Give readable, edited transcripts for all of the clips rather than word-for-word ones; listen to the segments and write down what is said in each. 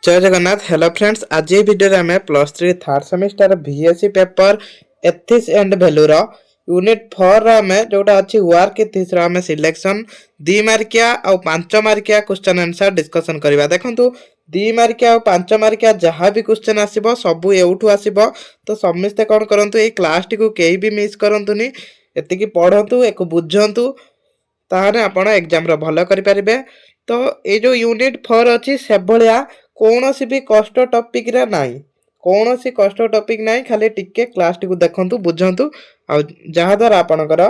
जय Jagannath. Hello friends, आज ये वीडियो रे हमें +3 third semester BSc paper ethics and value रो यूनिट 4 रा हमें जोटा अछि वर्क एथिक्स रा हमें सिलेक्शन 2 मार्किया और 5 मार्किया क्वेश्चन आंसर डिस्कशन करबा। देखंतु 2 मार्किया और 5 मार्किया जहां भी क्वेश्चन आसीबो सब एउठू आसीबो, तो समस्ते कोन करंतु ए क्लास टी को केही भी मिस करंतुनी, एतिकी पढंतु एको बुझंतु, ताहाने आपण एग्जाम रो भलो करि परिबे। तो ए जो यूनिट 4 अछि से भलिया कौनसी भी कष्ट टॉपिक रे नाही, कौनसी कष्ट टॉपिक नाही, खाली टिके क्लास टी को देखंतु बुझंतु आ जहा द्वारा आपनकर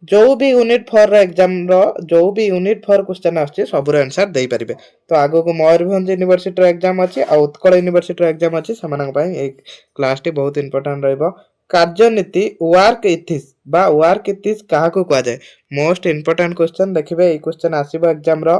जो भी यूनिट 4 रे एग्जाम रो जो भी यूनिट 4 क्वेश्चन आछे सब रो आंसर देई परिबे। तो आगो को मयूरभंज यूनिवर्सिटी रो एग्जाम अछि आ उत्कल यूनिवर्सिटी रो एग्जाम अछि, समानक पई ए क्लास टी बहुत इंपोर्टेंट रहइबो। कार्यनीति वर्क इथिक्स बा वर्क इथिक्स काहा को कहा जाय, मोस्ट इंपोर्टेंट क्वेश्चन देखिबे। ए क्वेश्चन आसीबो एग्जाम रो।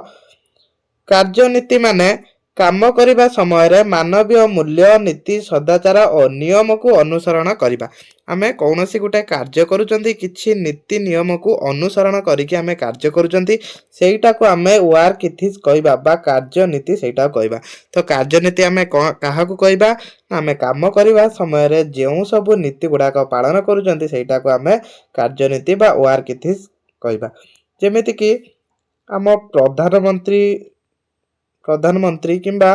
कार्यनीति माने काम करिबा समय रे मानवीय मूल्य नीति सदाचार और नियम को अनुसरण करिबा। आमे कौनसी गुटे कार्य करूचंती, किछि नीति नियम को अनुसरण करिकि आमे कार्य करूचंती, सेइटा को आमे वर्क इथिक्स कहबा बा कार्यनीति सेइटा कहबा। तो कार्यनीति आमे काहा को कहबा, आमे काम करिबा समय रे जेउ सब नीति गुडा को पालन करूचंती सेइटा को आमे कार्यनीति बा वर्क इथिक्स कहबा। जेमिति कि आम प्रधानमंत्री किंबा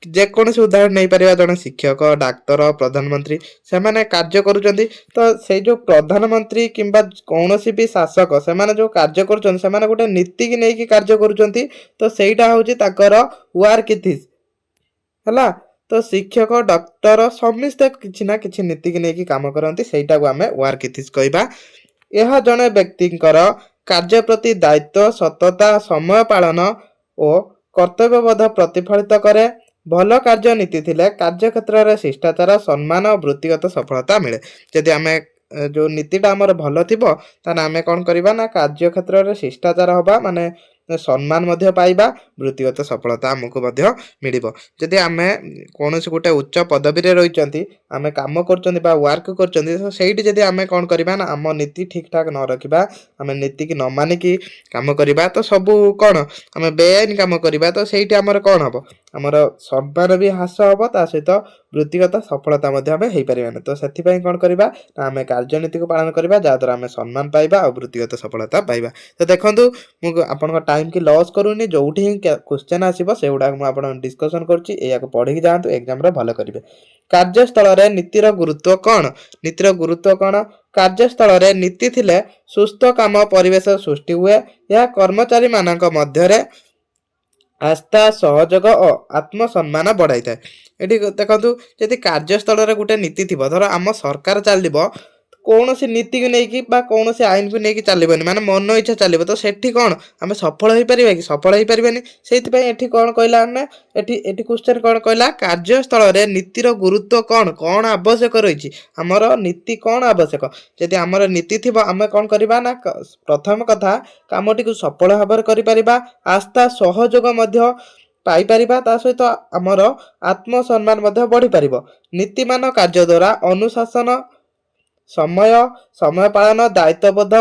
जेकोसी उदाहरण नहीं पारिबा, जने शिक्षक डाक्तर प्रधानमंत्री से माने कार्य करूचंती, तो से जो प्रधानमंत्री किंबा कौनसी भी शासक से माने जो कार्य करूचंती से माने गोटे नीति की नहीं कि कार्य करूचंती, तो सेइटा होची ताकर वर्क इथिक्स हला। तो शिक्षक डॉक्टर समस्त किछि ना किछि नीति की नहीं कि काम करंती, सेइटा को हमें वर्क इथिक्स कहबा। यह जने व्यक्तिंकर कार्य प्रति दायित्व सतता समय पालन और कर्तव्यबोध प्रतिफलित करे। भल कार्य नीति थिले कार्य क्षेत्र रे शिष्टाचार सम्मान और वृत्तिगत सफलता मिले। जदि आमे जो नीतिटा हमर भल थिबो ताना आमे कोन करबा ना कार्य क्षेत्र रे शिष्टाचार होबा, माने सम्मान मध्य पाइबा, वृत्तिगत सफलता हमको मध्य मिलिबो। जदि आमे कोनोसी गोटे उच्च पदवी रे रहिचंती, आमे काम करचंती बा वर्क करचंती, तो सेइटी जदि आमे कोन करबा ना आम नीति ठीक ठाक न रखिबा, आमे नीति की न मानि की काम करबा, तो सब कोन आमे बेआईन काम करबा, तो सेइटी हमर कोन हबो, हमर सम्मान भी ह्रास हबो, ता सहित वृत्तिगत सफलता मध्य आमे हेइ परिबानी। तो सेथि पई कोन करबा ना आमे कार्यनीति को पालन करबा, जा द्वारा आमे सम्मान पाइबा और वृत्तिगत सफलता पाइबा। तो देखंतु मु आपन टाइम की लॉस करूनी, जोठी ही क्वेश्चन आसीबो सेउडा मु आपन डिस्कशन करछि, एया को पढि जांतु, एग्जाम रे भलो करिवे। कार्यस्थल रे नीतिर गुरुत्व कोन, नीतिर गुरुत्व कोन, कार्यस्थल रे नीति थिले सुस्थ काम परिवेश सृष्टि हुए, या कर्मचारी मानक मध्य रे आस्था सहयोग और आत्मसम्मान बढ़ाई थाए। एठी देखंतु जदि कार्यस्थल रे गुटे नीति थिबो, धर आम सरकार चलिबो कौनसी नीति को नहीं बा कौनसी आईन को नहीं चलबनी, माने मन इच्छा चलिबो, तो सेठी कोन आमे सफल होई परिबा कि सफल होई परिबेनी। सेति पई एठी कोन कहला ने, एठी क्वेश्चन कोन कहला, कार्यस्थल रे नीतिर गुरुत्व कोन कोन आवश्यक रहिछि, हमर नीति कोन आवश्यक। जदि हमर नीति थिबो आमे कोन करबा ना, प्रथम कथा कामटी को सफल भाबर करि परिबा, आस्था सहयोग मध्य पाई परिबा, ता सहित हमर आत्मसम्मान मध्य बढ़ी परिबो। नीतिमान कार्य द्वारा अनुशासन समय पालन दायित्वबोध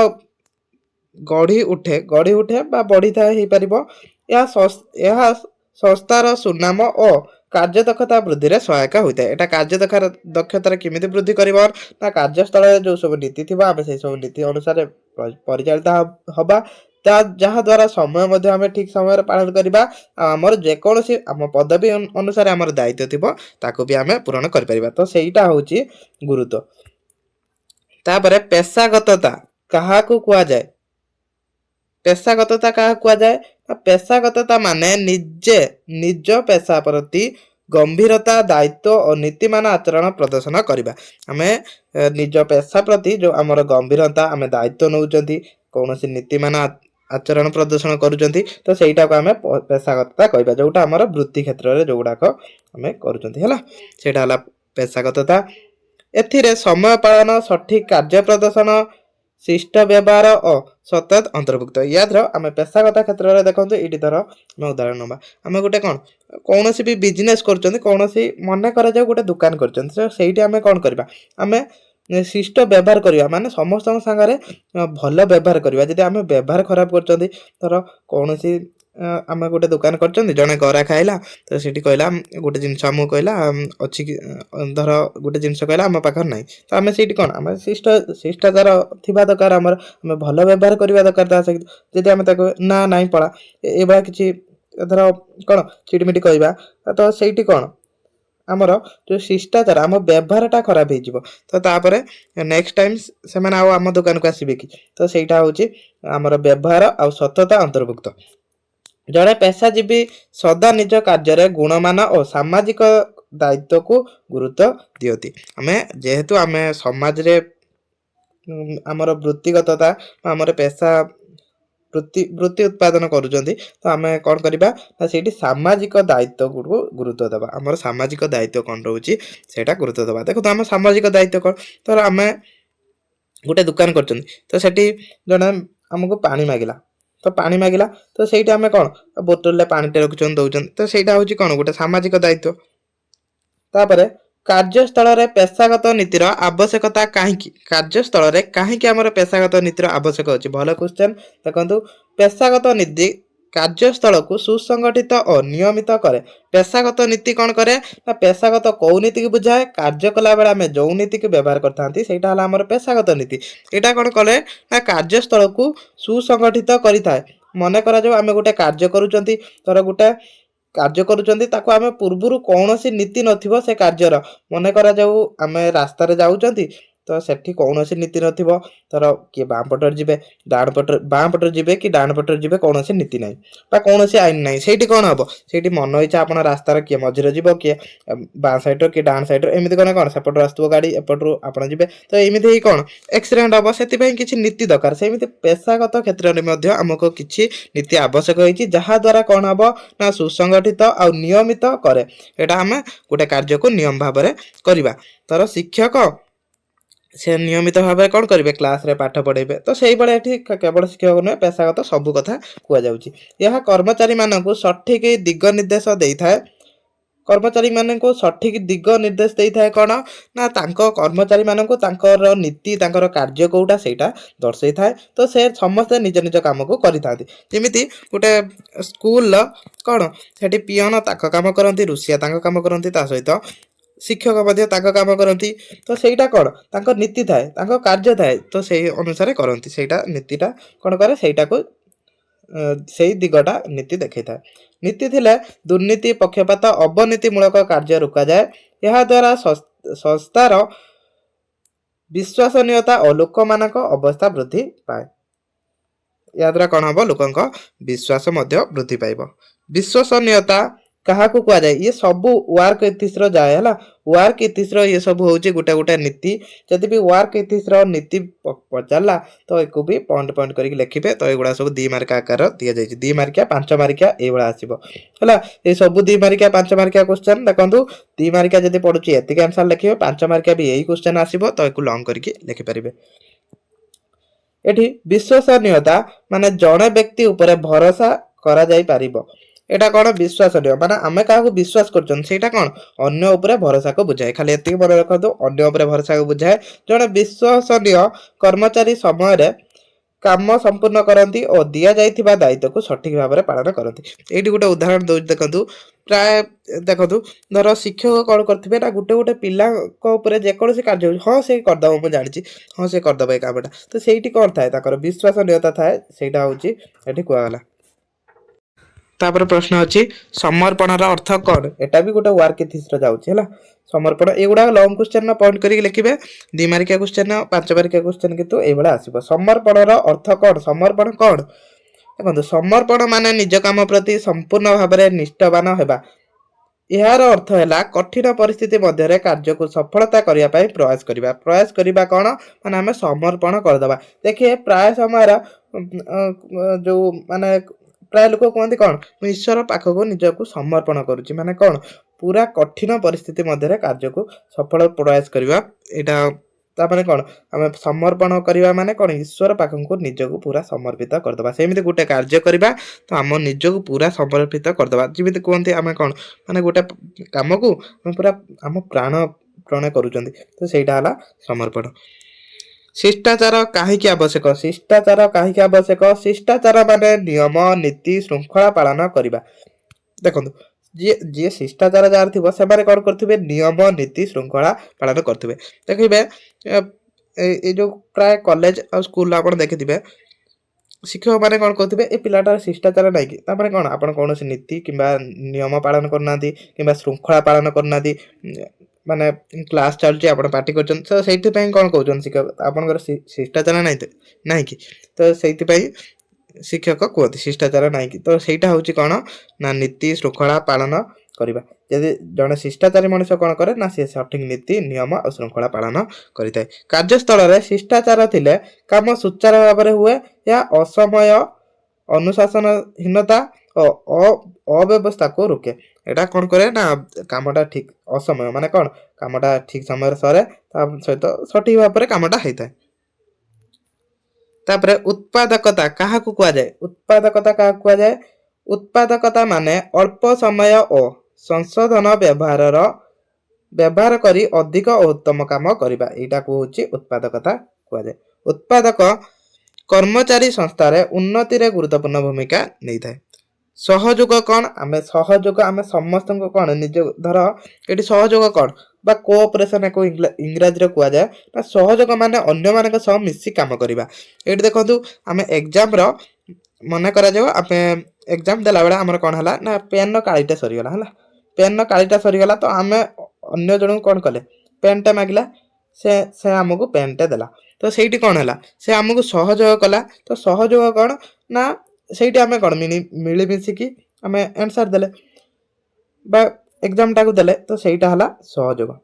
गढ़ी उठे बा बढ़ी थाए हेइ परिबो। या संस्थार सुनाम और कार्य दक्षता वृद्धि रे सहायक होता है। एटा कार्य दक्षता केमिति वृद्धि करिबो ना, कार्यस्थल जो सब नीति थिबा आमे से सब नीति अनुसार परिचालित हबा, जहा द्वारा समय मध्य आमे ठीक समय पालन करिबा, हमर जेकोसी आम पदवी अनुसार हमर दायित्व थिबो ताको भी आमे पूर्ण करि परिबा। तो सेइटा होची गुरुत्व। तापरे पेशागतता कहा को कुआ जाए, पेशागतता कहा कुआ जाए, पेशागतता माने निज पेशा प्रति गंभीरता दायित्व और नीतिमान आचरण प्रदर्शन करिबा। आमे निज पेशा प्रति जो हमर गंभीरता आमे दायित्व नउचंती, कोनोसी नीतिमान आचरण प्रदर्शन करूचंती, तो सेइटा को आमे पेशागतता कहबा, जोटा हमर वृत्ति क्षेत्र रे जोगुडा को आमे करूचंती हला, सेटा हला पेशागतता। एथिरे समय पालन सठिक कार्य प्रदर्शन शिष्ट व्यवहार और सतत अंतर्भुक्त। या धर आम पेशागत क्षेत्र में देखो, ये धर आम उदाहरण ना आम गोटे कौन कौन भी बिजनेस कर कौन मन कर गोटे दुकान कर कौन करवा, आम शिष्ट व्यवहार करवा, माने समस्त सागर भल व्यवहार करवा। जदि आम व्यवहार खराब कर धर कौन ଆମେ ଗୋଟେ ଦୋକାନ କରିଛନ୍ତି, ଜଣେ ଗରାଖ ଆଇଲା, ତ ସେଠି କହିଲା ଗୋଟେ ଜିନିଷ ଆମକୁ କହିଲା ଅଛି କି ଧର ଗୋଟେ ଜିନିଷ କହିଲା ଆମ ପାଖରେ ନାହିଁ, ତ ଆମେ ସେଇଠି କ'ଣ ଆମେ ଶିଷ୍ଟାଚାର ଥିବା ଦରକାର, ଆମର ଆମେ ଭଲ ବ୍ୟବହାର କରିବା ଦରକାର ତା ସହିତ। ଯଦି ଆମେ ତାକୁ ନା ନାହିଁ ପଳା ଏଭଳିଆ କିଛି ଧର କ'ଣ ଚିଡ଼ିମିଡ଼ି କହିବା, ତ ସେଇଠି କ'ଣ ଆମର ଯେଉଁ ଶିଷ୍ଟାଚାର ଆମ ବ୍ୟବହାରଟା ଖରାପ ହେଇଯିବ। ତ ତାପରେ ନେକ୍ସଟ ଟାଇମ୍ ସେମାନେ ଆଉ ଆମ ଦୋକାନକୁ ଆସିବେ କି? ତ ସେଇଟା ହେଉଛି ଆମର ବ୍ୟବହାର ଆଉ ସତତା ଅନ୍ତର୍ଭୁକ୍ତ। ଜଣେ ପେଶାଜୀବୀ ସଦା ନିଜ କାର୍ଯ୍ୟରେ ଗୁଣମାନ ଓ ସାମାଜିକ ଦାୟିତ୍ୱକୁ ଗୁରୁତ୍ୱ ଦିଅନ୍ତି। ଯେହେତୁ ଆମେ ସମାଜରେ ଆମର ବୃତ୍ତିଗତତା ଆମର ପେଶା ବୃତ୍ତି ଉତ୍ପାଦନ କରୁଛନ୍ତି, ତ ଆମେ କ'ଣ କରିବା ନା ସେଇଠି ସାମାଜିକ ଦାୟିତ୍ୱକୁ ଗୁରୁତ୍ୱ ଦେବା। ଆମର ସାମାଜିକ ଦାୟିତ୍ୱ କ'ଣ ରହୁଛି ସେଇଟା ଗୁରୁତ୍ୱ ଦେବା। ଦେଖନ୍ତୁ ଆମ ସାମାଜିକ ଦାୟିତ୍ୱ କ'ଣ, ଧର ଆମେ ଗୋଟେ ଦୋକାନ କରିଛନ୍ତି, ତ ସେଠି ଜଣେ ଆମକୁ ପାଣି ମାଗିଲା, ତ ସେଇଠି ଆମେ କ'ଣ ବୋତଲରେ ପାଣିଟେ ରଖୁଛନ୍ତି ଦେଉଛନ୍ତି, ତ ସେଇଟା ହେଉଛି କ'ଣ ଗୋଟେ ସାମାଜିକ ଦାୟିତ୍ୱ। ତାପରେ କାର୍ଯ୍ୟସ୍ଥଳରେ ପେଶାଗତ ନୀତିର ଆବଶ୍ୟକତା କାହିଁକି? କାର୍ଯ୍ୟସ୍ଥଳରେ କାହିଁକି ଆମର ପେଶାଗତ ନୀତିର ଆବଶ୍ୟକ ଅଛି? ଭଲ କ୍ୱେଶ୍ଚନ୍। ଦେଖନ୍ତୁ ପେଶାଗତ ନୀତି କାର୍ଯ୍ୟସ୍ଥଳକୁ ସୁସଂଗଠିତ ଓ ନିୟମିତ କରେ। ପେଶାଗତ ନୀତି କ'ଣ କରେ ନା ପେଶାଗତ କେଉଁ ନୀତିକୁ ବୁଝାଏ? କାର୍ଯ୍ୟ କଲାବେଳେ ଆମେ ଯେଉଁ ନୀତିକୁ ବ୍ୟବହାର କରିଥାନ୍ତି ସେଇଟା ହେଲା ଆମର ପେଶାଗତ ନୀତି। ଏଇଟା କ'ଣ କରେ ନା କାର୍ଯ୍ୟସ୍ଥଳକୁ ସୁସଂଗଠିତ କରିଥାଏ। ମନେ କରାଯାଉ ଆମେ ଗୋଟେ କାର୍ଯ୍ୟ କରୁଛନ୍ତି, ଧର ଗୋଟେ କାର୍ଯ୍ୟ କରୁଛନ୍ତି, ତାକୁ ଆମେ ପୂର୍ବରୁ କୌଣସି ନୀତି ନଥିବ ସେ କାର୍ଯ୍ୟର। ମନେ କରାଯାଉ ଆମେ ରାସ୍ତାରେ ଯାଉଛନ୍ତି, ତ ସେଠି କୌଣସି ନୀତି ନଥିବ, ଧର କିଏ ବାଁ ପଟରେ ଯିବେ ବାଁ ପଟରେ ଯିବେ କି ଡାହାଣ ପଟରେ ଯିବେ, କୌଣସି ନୀତି ନାହିଁ ବା କୌଣସି ଆଇନ ନାହିଁ। ସେଇଠି କ'ଣ ହେବ? ସେଇଠି ମନ ଇଚ୍ଛା ଆପଣ ରାସ୍ତାର କିଏ ମଝିରେ ଯିବ, କିଏ ବାଁ ସାଇଡ଼୍ର କିଏ ଡାହାଣ ସାଇଡ଼୍ର, ଏମିତି କ'ଣ ସେପଟରୁ ଆସୁଥିବ ଗାଡ଼ି, ଏପଟରୁ ଆପଣ ଯିବେ, ତ ଏମିତି ହେଇ କ'ଣ ଆକ୍ସିଡେଣ୍ଟ ହେବ। ସେଥିପାଇଁ କିଛି ନୀତି ଦରକାର। ସେମିତି ପେଶାଗତ କ୍ଷେତ୍ରରେ ମଧ୍ୟ ଆମକୁ କିଛି ନୀତି ଆବଶ୍ୟକ ହେଇଛି, ଯାହାଦ୍ୱାରା କ'ଣ ହେବ ନା ସୁସଂଗଠିତ ଆଉ ନିୟମିତ କରେ। ଏଇଟା ଆମେ ଗୋଟେ କାର୍ଯ୍ୟକୁ ନିୟମ ଭାବରେ କରିବା। ଧର ଶିକ୍ଷକ ସେ ନିୟମିତ ଭାବରେ କ'ଣ କରିବେ? କ୍ଲାସ୍ରେ ପାଠ ପଢ଼ାଇବେ। ତ ସେଇଭଳି ଏଠି କେବଳ ଶିକ୍ଷକ ନୁହେଁ, ପେଶାଗତ ସବୁ କଥା କୁହାଯାଉଛି। ଏହା କର୍ମଚାରୀମାନଙ୍କୁ ସଠିକ୍ ଦିଗ ନିର୍ଦ୍ଦେଶ ଦେଇଥାଏ। କର୍ମଚାରୀମାନଙ୍କୁ ସଠିକ୍ ଦିଗ ନିର୍ଦ୍ଦେଶ ଦେଇଥାଏ କ'ଣ ନା ତାଙ୍କ କର୍ମଚାରୀମାନଙ୍କୁ ତାଙ୍କର ନୀତି ତାଙ୍କର କାର୍ଯ୍ୟ କେଉଁଟା ସେଇଟା ଦର୍ଶାଇଥାଏ। ତ ସେ ସମସ୍ତେ ନିଜ ନିଜ କାମକୁ କରିଥାନ୍ତି। ଯେମିତି ଗୋଟେ ସ୍କୁଲର କ'ଣ ସେଠି ପିଅନ ତାଙ୍କ କାମ କରନ୍ତି, ରୋଷେଇଆ ତାଙ୍କ କାମ କରନ୍ତି, ତା ସହିତ ଶିକ୍ଷକ ମଧ୍ୟ ତାଙ୍କ କାମ କରନ୍ତି। ତ ସେଇଟା କ'ଣ ତାଙ୍କ ନୀତି ଥାଏ, ତାଙ୍କ କାର୍ଯ୍ୟ ଥାଏ, ତ ସେଇ ଅନୁସାରେ କରନ୍ତି। ସେଇଟା ନୀତିଟା କ'ଣ କରେ ସେଇଟାକୁ ସେଇ ଦିଗଟା ନୀତି ଦେଖାଇଥାଏ। ନୀତି ଥିଲେ ଦୁର୍ନୀତି ପକ୍ଷପାତ ଅବନୀତିମୂଳକ କାର୍ଯ୍ୟ ରୋକାଯାଏ। ଏହାଦ୍ୱାରା ସଂସ୍ଥାର ବିଶ୍ୱସନୀୟତା ଓ ଲୋକମାନଙ୍କ ଅବସ୍ଥା ବୃଦ୍ଧି ପାଏ। ଏହାଦ୍ୱାରା କ'ଣ ହେବ? ଲୋକଙ୍କ ବିଶ୍ୱାସ ମଧ୍ୟ ବୃଦ୍ଧି ପାଇବ। ବିଶ୍ୱସନୀୟତା କାହାକୁ କୁହାଯାଏ? ଇଏ ସବୁ ୱାର୍କ ଇଥିକ୍ସର ଯାଏ ହେଲା। ୱାର୍କ ଇଥିକ୍ସର ଇଏ ସବୁ ହେଉଛି ଗୋଟେ ଗୋଟେ ନୀତି। ଯଦି ବି ୱାର୍କ ଇଥିକ୍ସର ନୀତି ପଚାରିଲା ତ ଏକୁ ବି ପଏଣ୍ଟ କରିକି ଲେଖିବେ। ତ ଏଗୁଡ଼ା ସବୁ 2 ମାର୍କ ଆକାର ଦିଆଯାଇଛି। 2 ମାର୍କିଆ 5 ମାର୍କିଆ ଏଇଭଳିଆ ଆସିବ ହେଲା। ଏ ସବୁ 2 ମାର୍କିଆ 5 ମାର୍କିଆ କ୍ୱେଶ୍ଚନ୍। ଦେଖନ୍ତୁ 2 ମାର୍କିଆ ଯଦି ପଡ଼ୁଛି ଏତିକି ଆନ୍ସର୍ ଲେଖିବେ, 5 ମାର୍କିଆ ବି ଏଇ କ୍ୱେଶ୍ଚନ୍ ଆସିବ, ତ ଏକୁ ଲଙ୍ଗ କରିକି ଲେଖିପାରିବେ। ଏଠି ବିଶ୍ୱସନୀୟତା ମାନେ ଜଣେ ବ୍ୟକ୍ତି ଉପରେ ଭରସା କରାଯାଇପାରିବ। ଏଇଟା କ'ଣ ବିଶ୍ୱସନୀୟ ମାନେ ଆମେ କାହାକୁ ବିଶ୍ୱାସ କରୁଛନ୍ତି, ସେଇଟା କ'ଣ ଅନ୍ୟ ଉପରେ ଭରସାକୁ ବୁଝାଏ। ଖାଲି ଏତିକି ମନେ ରଖନ୍ତୁ, ଅନ୍ୟ ଉପରେ ଭରସାକୁ ବୁଝାଏ। ଜଣେ ବିଶ୍ୱସନୀୟ କର୍ମଚାରୀ ସମୟରେ କାମ ସମ୍ପୂର୍ଣ୍ଣ କରନ୍ତି ଓ ଦିଆଯାଇଥିବା ଦାୟିତ୍ୱକୁ ସଠିକ୍ ଭାବରେ ପାଳନ କରନ୍ତି। ଏଇଠି ଗୋଟେ ଉଦାହରଣ ଦେଉଛି ଦେଖନ୍ତୁ। ପ୍ରାୟ ଦେଖନ୍ତୁ ଧର ଶିକ୍ଷକ କ'ଣ କରିଥିବେ ନା ଗୋଟେ ପିଲାଙ୍କ ଉପରେ ଯେକୌଣସି କାର୍ଯ୍ୟ ହେଉଛି, ହଁ ସେ କରିଦେବ, ମୁଁ ଜାଣିଛି, ହଁ ସେ କରିଦେବ ଏ କାମଟା। ତ ସେଇଠି କ'ଣ ଥାଏ? ତାଙ୍କର ବିଶ୍ୱସନୀୟତା ଥାଏ। ସେଇଟା ହେଉଛି ଏଠି କୁହାଗଲା। ତାପରେ ପ୍ରଶ୍ନ ଅଛି ସମର୍ପଣର ଅର୍ଥ କ'ଣ? ଏଟା ବି ଗୋଟେ ୱାର୍କ ଇଥିକ୍ସର ଯାଉଛି ହେଲା। ସମର୍ପଣ ଏଗୁଡ଼ା ଲଙ୍ଗ କ୍ୱେଶ୍ଚନ୍ ପଏଣ୍ଟ କରିକି ଲେଖିବେ। 2 ମାର୍କିଆ କ୍ୱେଶ୍ଚନ୍ 5 ମାର୍କିଆ କ୍ୱେଶ୍ଚନ୍ କିନ୍ତୁ ଏଇଭଳିଆ ଆସିବ। ସମର୍ପଣର ଅର୍ଥ କ'ଣ? ସମର୍ପଣ କ'ଣ? ଦେଖନ୍ତୁ ସମର୍ପଣ ମାନେ ନିଜ କାମ ପ୍ରତି ସମ୍ପୂର୍ଣ୍ଣ ଭାବରେ ନିଷ୍ଠାବାନ ହେବା। ଏହାର ଅର୍ଥ ହେଲା କଠିନ ପରିସ୍ଥିତି ମଧ୍ୟରେ କାର୍ଯ୍ୟକୁ ସଫଳତା କରିବା ପାଇଁ ପ୍ରୟାସ କରିବା। ପ୍ରୟାସ କରିବା କ'ଣ ମାନେ ଆମେ ସମର୍ପଣ କରିଦେବା। ଦେଖିବେ ପ୍ରାୟ ସମୟର ଯେଉଁ ମାନେ ପ୍ରାୟ ଲୋକ କୁହନ୍ତି କ'ଣ ମୁଁ ଈଶ୍ୱର ପାଖକୁ ନିଜକୁ ସମର୍ପଣ କରୁଛି, ମାନେ କ'ଣ ପୁରା କଠିନ ପରିସ୍ଥିତି ମଧ୍ୟରେ କାର୍ଯ୍ୟକୁ ସଫଳ ପ୍ରୟାସ କରିବା। ଏଇଟା ତାପରେ କ'ଣ ଆମେ ସମର୍ପଣ କରିବା ମାନେ କ'ଣ ଈଶ୍ୱର ପାଖକୁ ନିଜକୁ ପୁରା ସମର୍ପିତ କରିଦେବା। ସେମିତି ଗୋଟେ କାର୍ଯ୍ୟ କରିବା ତ ଆମ ନିଜକୁ ପୁରା ସମର୍ପିତ କରିଦେବା। ଯେମିତି କୁହନ୍ତି ଆମେ କ'ଣ ମାନେ ଗୋଟେ କାମକୁ ଆମେ ପୁରା ଆମ ପ୍ରାଣ କରୁଛନ୍ତି, ତ ସେଇଟା ହେଲା ସମର୍ପଣ। शिष्टाचार काहींकि आवश्यक शिष्टाचार काहींकि आवश्यक शिष्टाचार माने नियम नीति श्रृंखला पालन करवा देखो जी जी शिष्टाचार जार थी से कौन करेंगे नियम नीति श्रृंखला पालन करेंगे देखिए जो प्राय कॉलेज और स्कूल आप देखिए शिक्षक मैंने कौन कहते ए पिलाटार शिष्टाचार ना कि कौन आप कौन नीति कि नियम पालन करना कि श्रृंखला पालन करना माने क्लास चलती आप पार्टी कर तो से कौन कहते शिक्षक आपंकर शिष्टाचार ना कि तो से शिक्षक कहते शिष्टाचार ना कि तो सहीटा हूँ कौन ना नीति श्रृंखला पालन करवा जदि जड़े शिष्टाचारी मनुष्य कौन करे ना सी सठिक नीति नियम और श्रृंखला पालन करें कार्यस्थल में शिष्टाचार थिले काम सुचारू भाव में हुए या असमय अनुशासनहीनता और अव्यवस्था को रोके एटा कौन करे ना कामटा ठीक असमय माने कौन कामटा ठीक समय सरे सहित सठिक भाव में कामटा होता है तापरे उत्पादकता क्या जाए उत्पादकता क्या जाए उत्पादकता माने अल्प समय और संशोधन व्यवहार करी अधिक और उत्तम काम करबा एटा को होची उत्पादकता कुआ जाए उत्पादक कर्मचारी संस्था रे उन्नति रे गुरुत्वपूर्ण भूमिका नहीं थाए सहयोग कौन आमे सहयोग आमे समस्त कौन निज धर ये सहयोग कौन बा कोऑपरेशन को इंग्राजी रे कुआ जाए ना सहयोग माने अन्य मानक सह मिसी काम करबा एटी देखंतु आमे एग्जाम रो मन करा जाओ आमे एग्जाम देला बेला हमर कोन हला ना पेन कालीटा सरी गला हला पेन कालीटा सरी गला तो आमे अन्य जण कोन कले पेनटा मागिला से हमको पेनटा देला तो सेठी कोन हला से हमको सहयोग कला तो सहयोग कोन ना सेठी आमे कोन मिली मिसी की आमे आंसर देले बा एग्जाम टाको देले तो सेटा हला सहयोग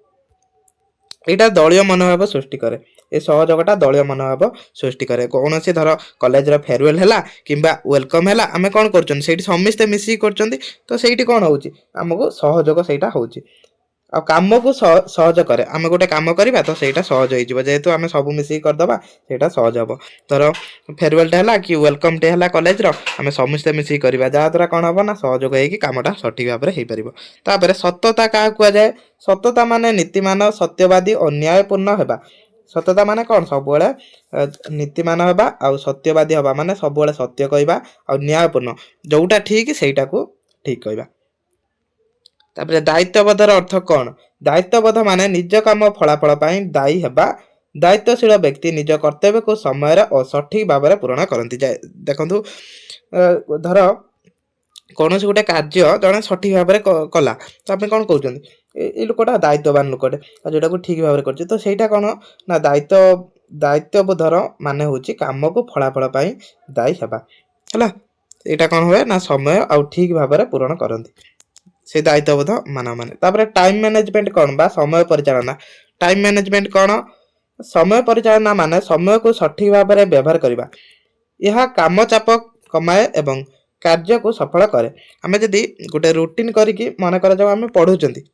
एटा दलीय मनोभाव सृष्टि करे ए सहयोगटा दलीय मनोभाव सृष्टि करे कौन से धर कॉलेज रो फेयरवेल हैला किंबा वेलकम हैला आमे कोन करछन सेठी समिस्ते मिसी करछन तो सेठी कोन होउची हमको सहयोग सेटा होउची आ काम को सहज करे आमे गोटे काम करबा तो सेटा सहज होई जिवो जेहेतु आमे सब मिसी कर दबा सेटा सहज हबो धर फेयरवेल टा हैला कि वेलकम डे हैला कॉलेज रो आमे समिस्ते मिसी करबा जा द्वारा कोन हबो ना सहयोग हेकी कामटा सठिक भाव रे हेई परिबो तापरे सत्यता का कुआ जाए सत्यता माने नीतिमान सत्यवादी और न्यायपूर्ण हेबा सत्यता माने कौन सब नीतिमान हेबा आ सत्यवादी हबा माने सब सत्य कहबा आ न्यायपूर्ण जोटा ठीक सेटा को ठीक कहबा तापरे दायित्वबोधर अर्थ कौन दायित्वबोध माने निज काम फलाफल दायी हेबा दायित्वशील व्यक्ति निज कर्तव्य को समय और सठिक भाव में पूरण करती जाए देखु धर कौन से गोटे कार्य जड़े सठिक भाव में कला तो आप कौन कहते ये लोकटा दायित्ववान लोकटे जोटा को ठीक भाव में कर तो सहीटा कौन ना दायित्वबोधर माने हूँ काम को फलाफल दायी हेबा है यहाँ कौन हुए ना समय आ ठीक भाव में पूरण करती से दायित्वबोध माना माने तापर टाइम मैनेजमेंट कौन बा समय परिचालना टाइम मैनेजमेंट कौन समय परिचालना माने समय को सठिक भाव में व्यवहार करबा यह काम चाप कमाए एवं कार्य को सफल करे आमे जदि गोटे रूटीन करिकी मन कर जाओ आमे पढुचंती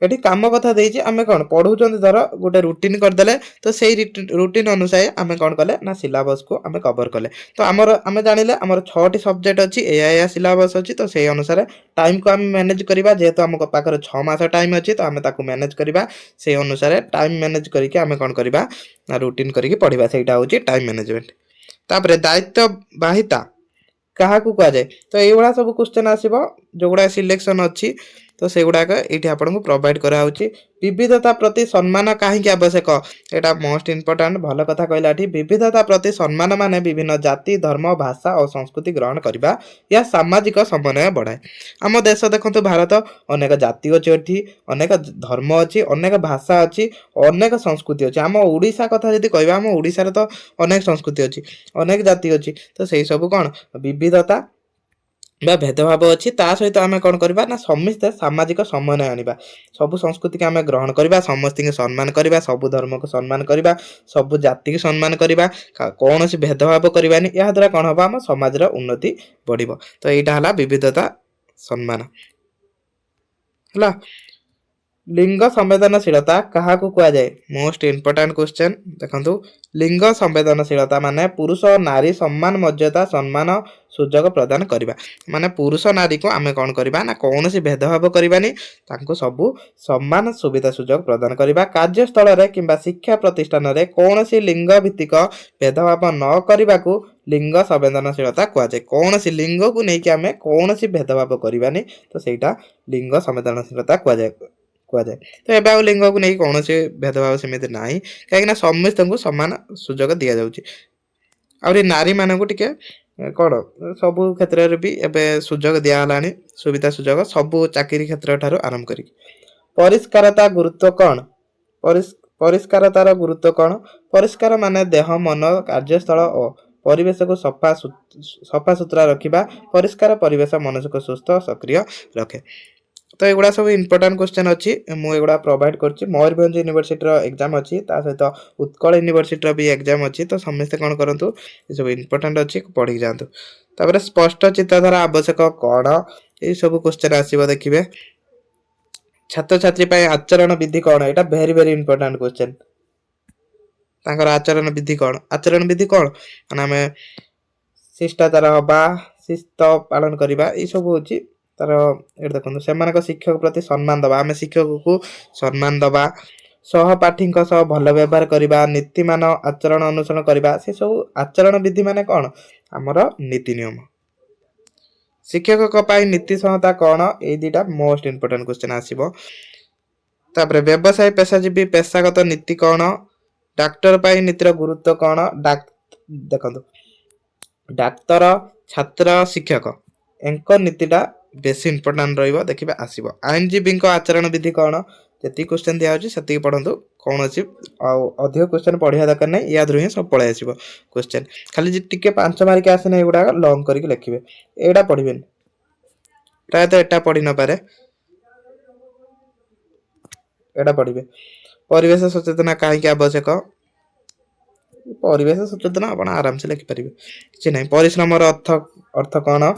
एठी काम कथा देइछि आमे कोन पढुचंती धर गोटे रूटीन कर देले तो सेही रूटीन अनुसार आमे कोन कले ना सिलेबस को आमे कवर कले तो हमर आमे जानिले हमर 6 टी सब्जेक्ट अछि एया सिलेबस अछि तो सेही अनुसार टाइम को आमे मैनेज करिबा जेहेतु हमको पाखर 6 मास टाइम अछि तो आमे ताकू मैनेज करिबा सेही अनुसार टाइम मैनेज करिके आमे कोन करिबा ना रूटीन करिके पढिबा सेहीटा होछि टाइम मैनेजमेंट तापरे दायित्ववाहिता क्या कह जाए तो ये सब क्वेश्चन आसो जो गुड़ा सिलेक्शन अच्छी तो से गुड़ाक ये आपको प्रोवाइड कराऊँगी विविधता प्रति सम्मान कहीं आवश्यक यहाँ मोस्ट इंपोर्टाट भल कथा कहला विविधता प्रति सम्मान माने विभिन्न जाति धर्म भाषा और संस्कृति ग्रहण करवा या सामाजिक समन्वय बढ़ाए आम देश देखो भारत अनेक जाति अच्छी अनेक धर्म अच्छी अनेक भाषा अच्छी अनेक संस्कृति अच्छी आम ओडिशा कथा जब कह आम ओडिशा तो अनेक संस्कृति अच्छी अनेक जाति अच्छी तो से सब कौन विविधता बा भेदभाव अच्छी ता सहित आम कौन करवा ना समस्ते सामाजिक समन्वय आनिबा सबु संस्कृति के आम ग्रहण करवा समस्त सम्मान करवा सबु धर्म को सम्मान करवा सबु जाति को सम्मान करवा कौन सी भेदभाव करवानी या द्वारा कौन हम आम समाज उन्नति बढ़िबो तो यहाँ है विविधता सम्मान है लिंग संवेदनशीलता क्या कहुए मोस्ट इंपोर्टाट क्वेश्चन देखो लिंग संवेदनशीलता माने पुरुष और नारी सम्मान मर्यादा सम्मान सुजोग प्रदान करवा माने पुरुष नारी को आम कौन करवा ना कौन सी भेदभाव करवानी सबू सम्मान सुविधा सुजोग प्रदान करवा कार्यस्थल कि शिक्षा प्रतिष्ठान में कौन सी लिंग भित्तिक भेदभाव न करने को लिंग संवेदनशीलता कहुए कौन सी लिंग को लेकिन आम कौन सी भेदभाव करवानी तो सहीटा लिंग संवेदनशीलता कहुए तो एबे आ लिंग को नहीं कौन भेदभाव सेमती ना कहीं समस्त को सामान सुजोग दि जाऊँगी आउरी नारी मान को टिके कौन सबू क्षेत्र में भी एवं सुजोग दिहला सुविधा सुजोग सबू चाकरी क्षेत्र ठार आरंभ कर परिष्कारता गुरुत्व कौन परिष्कारतार गुरुत्व कौन परिष्कार माने देह मन कार्यस्थल और परिवेश को सफा सुतरा रखा परिष्कार परिवेश मनुष्य को सुस्थ सक्रिय रखे तो एगुड़ा सब इंपोर्टाट क्वेश्चन अच्छी मुझे प्रोवाइड कर मयूरभंज यूनिवर्सिटी एग्जाम अच्छी सहित उत्कल यूनिवर्सिटी भी एग्जाम अच्छी तो समस्ते कौन करूँ ये सब इंपोर्टाट अच्छी पढ़ी जातु तापर स्पष्ट चिंताधारा आवश्यक कौन ये सब क्वेश्चन आसो देखिए छात्र छात्री आचरण विधि कौन यहाँ भेरी भेरी इंपोर्टाट क्वेश्चन आचरण विधि कौन माने आम शिष्टाचार हवा शिस्त पालन करवा ये सब हूँ तार ये देखो से शिक्षक प्रति सम्मान दबा आम शिक्षक को सम्मान दबा सहपाठी भल व्यवहार करवा नीतिमान आचरण अनुसरण करवा से सब आचरण विधि माने कौन आमर नीति नियम शिक्षक नीति संहिता कौन ये दुटा मोस्ट इंपोर्टाट क्वेश्चन आसो तापर व्यवसाय पेशाजीवी पेशागत नीति कौन डाक्टर नीतिर गुरुत्व कौन देखो डाक्तर छात्र शिक्षक एंकर नीतिटा बेस इंपोर्टाट रही देखिए आसो आईनजीवी आचरण विधि कौन जी क्वेश्चन दिखाई से पढ़ु कौन अच्छी अधिक क्वेश्चन पढ़ा दरकार नहीं याद ही सब पलि आसो क्वेश्चन खाली टी 5 मार्क आसे ना एगुड़ा लंग करके लिखे एटा पढ़े प्रायतः एटा पढ़ी न पारे एटा पढ़े परिवेश सचेतना कहीं आवश्यक परिवेश सचेतना आप आराम से लिखिपारे कि ना परिश्रम अर्थ कौन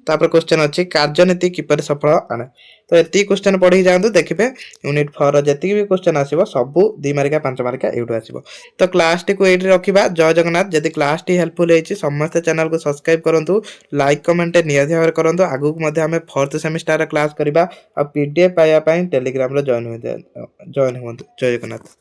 तापर क्वेश्चन अच्छी कार्यनीति किपर सफल आने तो ये क्वेश्चन पढ़ी जातु देखिए यूनिट 4 जी भी क्वेश्चन आसो सबू 2 मार्क 5 मार्क यूँ आसो तो क्लास टी को ये रखा जय जगन्नाथ जदि क्लास टी हेल्पफुल होती समस्त चैनल को सब्सक्राइब करूँ लाइक कमेंट निहाती भाव करूँ आगू आम 4th सेमिस्टर क्लास करवा आ पीडीएफ पाइबा टेलीग्राम जॉइन हूँ जय जगन्नाथ।